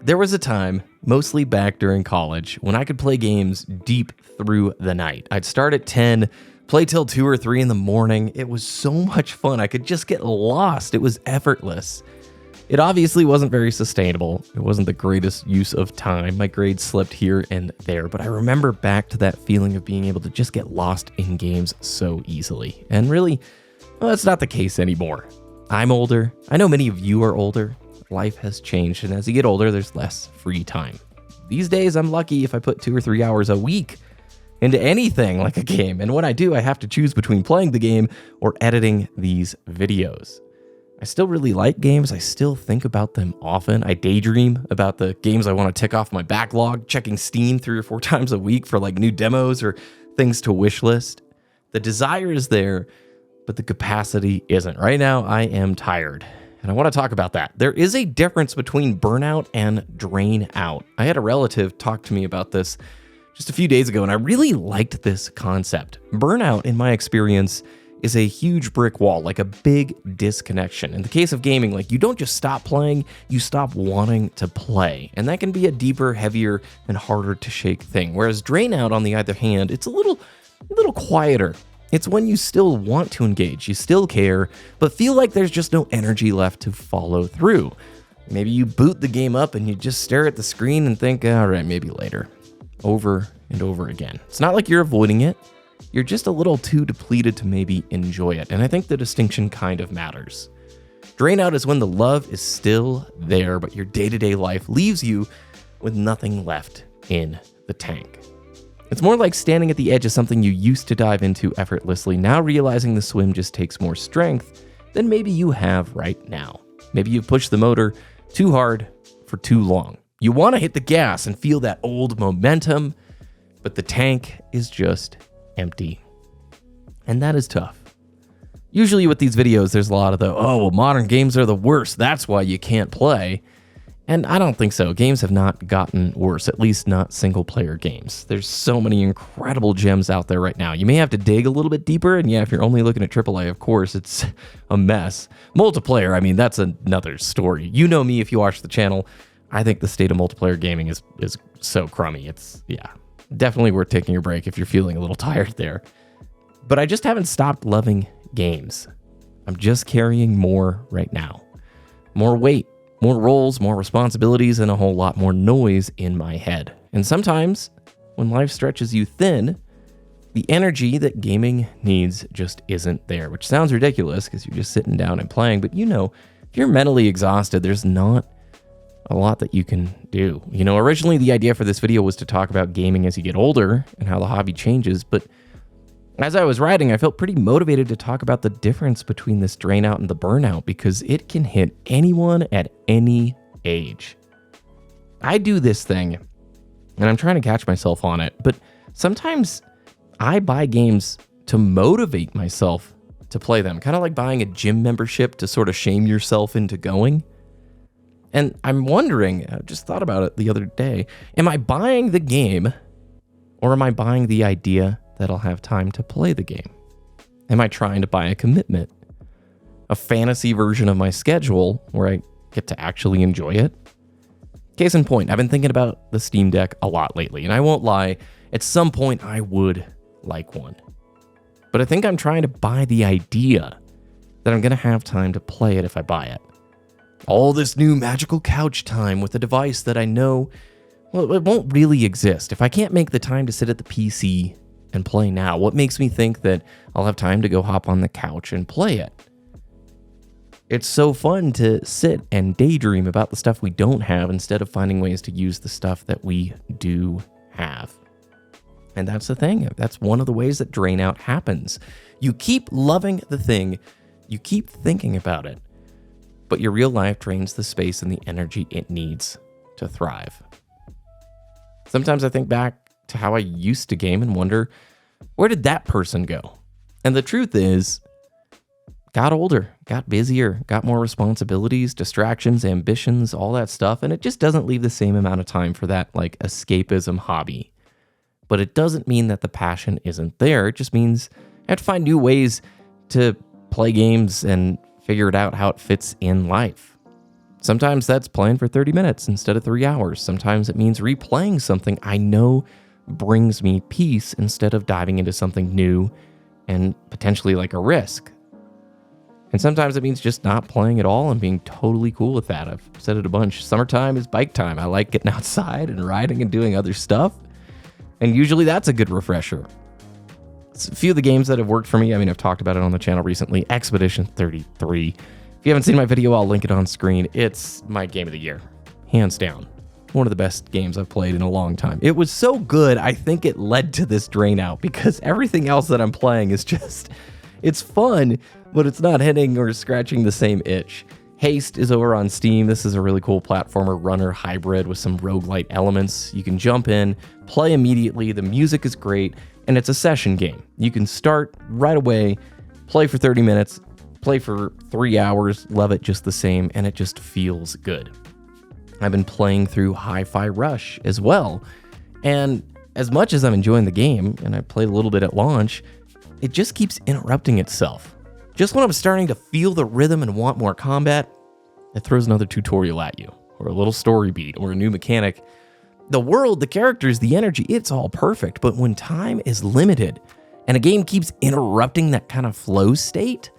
There was a time, mostly back during college, when I could play games deep through the night. I'd start at 10, play till 2 or 3 in the morning. It was so much fun. I could just get lost. It was effortless. It obviously wasn't very sustainable. It wasn't the greatest use of time. My grades slipped here and there, but I remember back to that feeling of being able to just get lost in games so easily. And really, well, that's not the case anymore. I'm older. I know many of you are older. Life has changed, and as you get older, there's less free time. These days, I'm lucky if I put 2 or 3 hours a week into anything like a game, and when I do, I have to choose between playing the game or editing these videos. I still really like games. I still think about them often. I daydream about the games I want to tick off my backlog, checking Steam 3 or 4 times a week for like new demos or things to wish list. The desire is there, but the capacity isn't. Right now, I am tired. And I want to talk about that. There is a difference between burnout and drain out. I had a relative talk to me about this just a few days ago, and I really liked this concept. Burnout, in my experience, is a huge brick wall, like a big disconnection. In the case of gaming, like you don't just stop playing, you stop wanting to play. And that can be a deeper, heavier, and harder to shake thing. Whereas drain out, on the other hand, it's a little quieter. It's when you still want to engage, you still care, but feel like there's just no energy left to follow through. Maybe you boot the game up and you just stare at the screen and think, all right, maybe later. Over and over again. It's not like you're avoiding it. You're just a little too depleted to maybe enjoy it. And I think the distinction kind of matters. Drain out is when the love is still there, but your day-to-day life leaves you with nothing left in the tank. It's more like standing at the edge of something you used to dive into effortlessly, now realizing the swim just takes more strength than maybe you have right now. Maybe you've pushed the motor too hard for too long. You want to hit the gas and feel that old momentum, but the tank is just empty. And that is tough. Usually with these videos, there's a lot of modern games are the worst. That's why you can't play. And I don't think so. Games have not gotten worse, at least not single-player games. There's so many incredible gems out there right now. You may have to dig a little bit deeper, and yeah, if you're only looking at AAA, of course, it's a mess. Multiplayer, I mean, that's another story. You know me if you watch the channel. I think the state of multiplayer gaming is so crummy. It's, definitely worth taking a break if you're feeling a little tired there. But I just haven't stopped loving games. I'm just carrying more right now. More weight. More roles, more responsibilities, and a whole lot more noise in my head. And sometimes, when life stretches you thin, the energy that gaming needs just isn't there, which sounds ridiculous because you're just sitting down and playing, but if you're mentally exhausted, there's not a lot that you can do. Originally the idea for this video was to talk about gaming as you get older and how the hobby changes, but as I was writing, I felt pretty motivated to talk about the difference between this drain out and the burnout because it can hit anyone at any age. I do this thing, and I'm trying to catch myself on it, but sometimes I buy games to motivate myself to play them, kind of like buying a gym membership to sort of shame yourself into going. And I'm wondering, I just thought about it the other day, am I buying the game or am I buying the idea that I'll have time to play the game? Am I trying to buy a commitment? A fantasy version of my schedule where I get to actually enjoy it? Case in point, I've been thinking about the Steam Deck a lot lately, and I won't lie, at some point I would like one. But I think I'm trying to buy the idea that I'm going to have time to play it if I buy it. All this new magical couch time with a device that I know, well, it won't really exist. If I can't make the time to sit at the PC and play now, what makes me think that I'll have time to go hop on the couch and play it? It's so fun to sit and daydream about the stuff we don't have instead of finding ways to use the stuff that we do have. And that's the thing. That's one of the ways that drain out happens. You keep loving the thing, you keep thinking about it, but your real life drains the space and the energy it needs to thrive. Sometimes I think back to how I used to game and wonder, where did that person go? And the truth is, got older, got busier, got more responsibilities, distractions, ambitions, all that stuff, and it just doesn't leave the same amount of time for that like escapism hobby. But it doesn't mean that the passion isn't there. It just means I have to find new ways to play games and figure it out how it fits in life. Sometimes that's playing for 30 minutes instead of 3 hours. Sometimes it means replaying something I know brings me peace instead of diving into something new and potentially like a risk. And sometimes it means just not playing at all and being totally cool with that. I've said it a bunch. Summertime is bike time. I like getting outside and riding and doing other stuff. And usually that's a good refresher. It's a few of the games that have worked for me. I mean, I've talked about it on the channel recently. Expedition 33. If you haven't seen my video, I'll link it on screen. It's my game of the year. Hands down. One of the best games I've played in a long time. It was so good, I think it led to this drain out because everything else that I'm playing is just, it's fun, but it's not hitting or scratching the same itch. Haste is over on Steam. This is a really cool platformer runner hybrid with some roguelite elements. You can jump in, play immediately, the music is great, and it's a session game. You can start right away, play for 30 minutes, play for 3 hours, love it just the same, and it just feels good. I've been playing through HiFi Rush as well, and as much as I'm enjoying the game, and I played a little bit at launch, it just keeps interrupting itself. Just when I'm starting to feel the rhythm and want more combat, it throws another tutorial at you, or a little story beat, or a new mechanic. The world, the characters, the energy, it's all perfect, but when time is limited, and a game keeps interrupting that kind of flow state,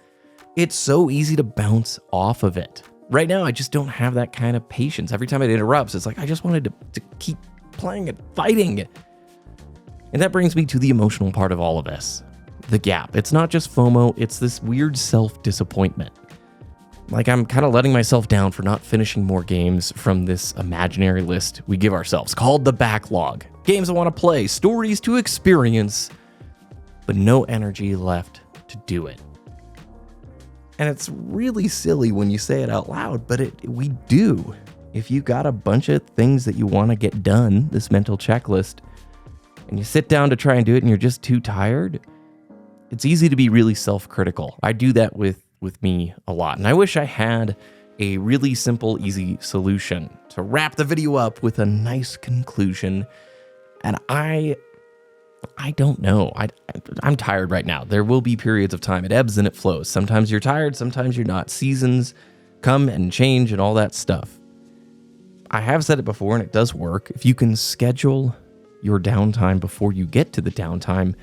it's so easy to bounce off of it. Right now, I just don't have that kind of patience. Every time it interrupts, it's like I just wanted to keep playing and fighting. And that brings me to the emotional part of all of this. The gap. It's not just FOMO, it's this weird self-disappointment. Like I'm kind of letting myself down for not finishing more games from this imaginary list we give ourselves called the backlog. Games I want to play, stories to experience, but no energy left to do it. And it's really silly when you say it out loud, but we do. If you got a bunch of things that you want to get done, this mental checklist, and you sit down to try and do it and you're just too tired, it's easy to be really self-critical. I do that with me a lot. And I wish I had a really simple, easy solution to wrap the video up with a nice conclusion. And I don't know. I'm tired right now. There will be periods of time. It ebbs and it flows. Sometimes you're tired, sometimes you're not. Seasons come and change and all that stuff. I have said it before and it does work. If you can schedule your downtime before you get to the downtime,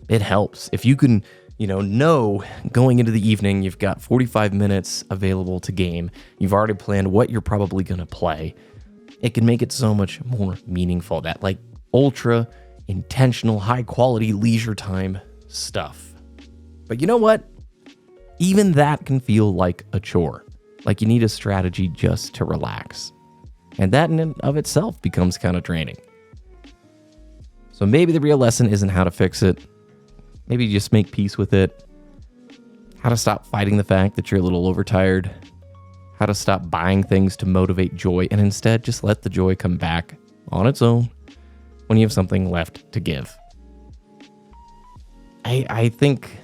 it helps. If you can, know going into the evening, you've got 45 minutes available to game. You've already planned what you're probably going to play. It can make it so much more meaningful. That like ultra intentional, high quality leisure time stuff. But you know what? Even that can feel like a chore. Like you need a strategy just to relax. And that in and of itself becomes kind of draining. So maybe the real lesson isn't how to fix it. Maybe just make peace with it. How to stop fighting the fact that you're a little overtired. How to stop buying things to motivate joy and instead just let the joy come back on its own when you have something left to give. I think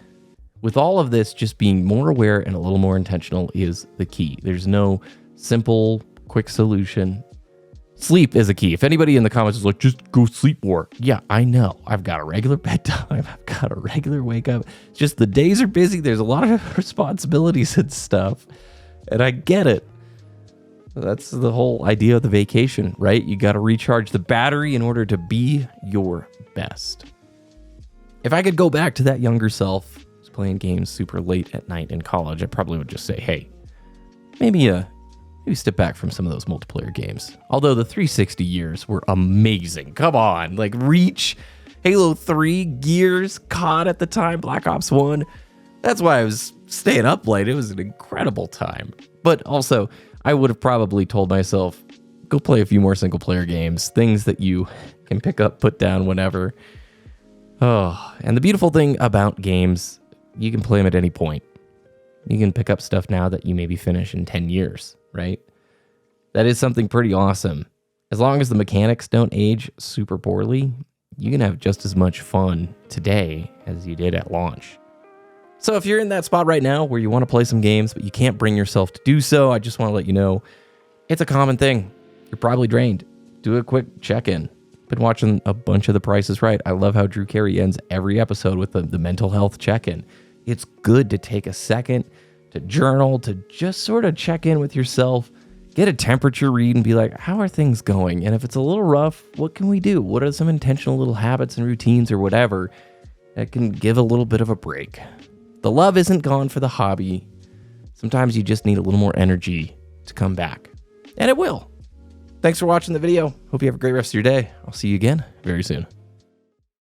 with all of this, just being more aware and a little more intentional is the key. There's no simple, quick solution. Sleep is a key. If anybody in the comments is like, just go sleep more. Yeah, I know. I've got a regular bedtime. I've got a regular wake up. It's just the days are busy. There's a lot of responsibilities and stuff. And I get it. That's the whole idea of the vacation, right? You got to recharge the battery in order to be your best. If I could go back to that younger self who's playing games super late at night in college, I probably would just say, hey, maybe step back from some of those multiplayer games. Although the 360 years were amazing. Come on, like Reach, Halo 3, Gears, COD at the time, Black Ops 1. That's why I was staying up late. It was an incredible time. But also, I would have probably told myself, go play a few more single player games, things that you can pick up, put down whenever. Oh, and the beautiful thing about games, you can play them at any point. You can pick up stuff now that you maybe finish in 10 years, right? That is something pretty awesome. As long as the mechanics don't age super poorly, you can have just as much fun today as you did at launch. So if you're in that spot right now where you want to play some games, but you can't bring yourself to do so, I just want to let you know, it's a common thing. You're probably drained. Do a quick check-in. Been watching a bunch of The Price is Right. I love how Drew Carey ends every episode with the mental health check-in. It's good to take a second to journal, to just sort of check in with yourself, get a temperature read and be like, how are things going? And if it's a little rough, what can we do? What are some intentional little habits and routines or whatever that can give a little bit of a break? The love isn't gone for the hobby. Sometimes you just need a little more energy to come back. And it will. Thanks for watching the video. Hope you have a great rest of your day. I'll see you again very soon.